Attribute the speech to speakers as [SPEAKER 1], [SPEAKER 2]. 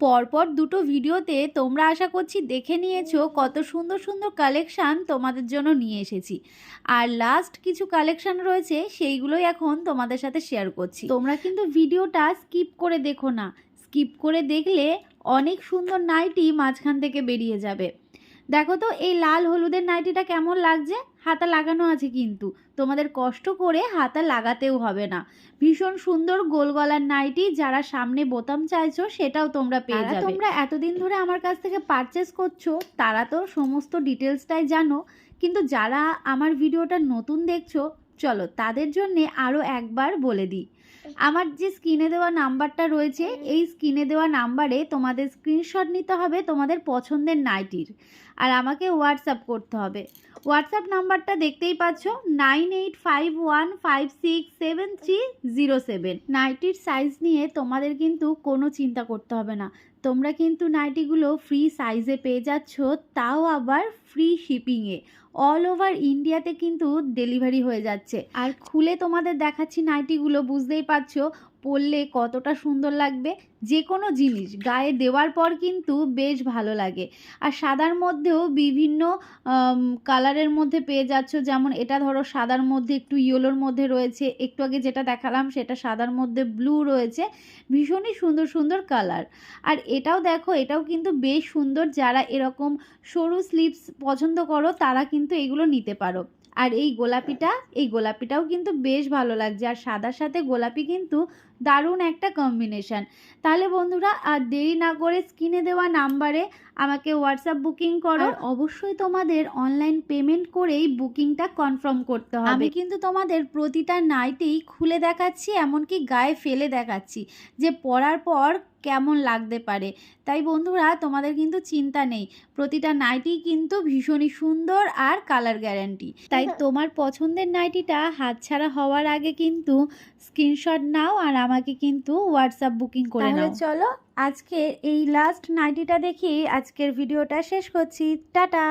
[SPEAKER 1] পরপর দুটো ভিডিওতে তোমরা আশা করছি দেখে নিয়েছো কত সুন্দর সুন্দর কালেকশান তোমাদের জন্য নিয়ে এসেছি। আর লাস্ট কিছু কালেকশান রয়েছে, সেইগুলোই এখন তোমাদের সাথে শেয়ার করছি। তোমরা কিন্তু ভিডিওটা স্কিপ করে দেখো না, স্কিপ করে দেখলে অনেক সুন্দর নাইটি মাঝখান থেকে বেরিয়ে যাবে। দেখো তো এই লাল হলুদের নাইটিটা কেমন লাগছে, হাতা লাগানো আছে কিন্তু তোমাদের কষ্ট করে হাতা লাগাতেও হবে না। ভীষণ সুন্দর গোল গলার নাইটি, যারা সামনে বোতাম চাইছো সেটাও তোমরা পেয়ে যাবে। তোমরা এতদিন ধরে আমার কাছ থেকে পারচেস করছো তারা তো সমস্ত ডিটেলসটাই জানো, কিন্তু যারা আমার ভিডিওটা নতুন দেখছো চলো তাদের জন্যে আরও একবার বলে দিই। আমার যে স্ক্রিনে দেওয়া নাম্বারটা রয়েছে, এই স্ক্রিনে দেওয়া নাম্বারে তোমাদের স্ক্রিনশট নিতে হবে তোমাদের পছন্দের নাইটির, আর আমাকে হোয়াটসঅ্যাপ করতে হবে। হোয়াটসঅ্যাপ নাম্বারটা দেখতেই পাচ্ছ 9851567307। নাইটির সাইজ নিয়ে তোমাদের কিন্তু কোনো চিন্তা করতে হবে না, তোমরা কিন্তু নাইটিগুলো ফ্রি সাইজে পেয়ে যাচ্ছ, তাও আবার ফ্রি শিপিংয়ে। অল ওভার ইন্ডিয়াতে কিন্তু ডেলিভারি হয়ে যাচ্ছে। আর খুলে তোমাদের দেখাচ্ছি নাইটিগুলো, বুঝতেই পারছো পরলে কতটা সুন্দর লাগবে। যে কোনো জিনিস গায়ে দেওয়ার পর কিন্তু বেশ ভালো লাগে। আর সাদার মধ্যেও বিভিন্ন কালারের মধ্যে পেয়ে যাচ্ছ, যেমন এটা ধরো সাদার মধ্যে একটু ইয়েলোর মধ্যে রয়েছে, একটু আগে যেটা দেখালাম সেটা সাদার মধ্যে ব্লু রয়েছে, ভীষণই সুন্দর সুন্দর কালার। আর এটাও দেখো, এটাও কিন্তু বেশ সুন্দর, যারা এরকম সরু স্লিভস পছন্দ করো তারা কিন্তু এগুলো নিতে পারো। আর এই গোলাপিটাও কিন্তু বেশ ভালো লাগছে, আর সাদার সাথে গোলাপি কিন্তু দারুণ একটা কম্বিনেশান। তাহলে বন্ধুরা আর দেরি না করে স্ক্রিনে দেওয়া নাম্বারে আমাকে হোয়াটসঅ্যাপ বুকিং করো। অবশ্যই তোমাদের অনলাইন পেমেন্ট করেই বুকিংটা কনফার্ম করতে হবে। আমি কিন্তু তোমাদের প্রতিটা নাইটেই খুলে দেখাচ্ছি, এমনকি গায়ে ফেলে দেখাচ্ছি যে পরার পর কেমন লাগতে পারে। তাই বন্ধুরা তোমাদের কিন্তু চিন্তা নেই, প্রতিটা নাইটি কিন্তু ভীষণই সুন্দর আর কালার গ্যারান্টি। তাই তোমার পছন্দের নাইটিটা হাতছাড়া হওয়ার আগে কিন্তু স্ক্রিনশট নাও আর আমাকে কিন্তু হোয়াটসঅ্যাপ বুকিং করে নাও। চলো আজকে এই লাস্ট নাইটিটা দেখি আজকের ভিডিওটা শেষ করছি। টাটা।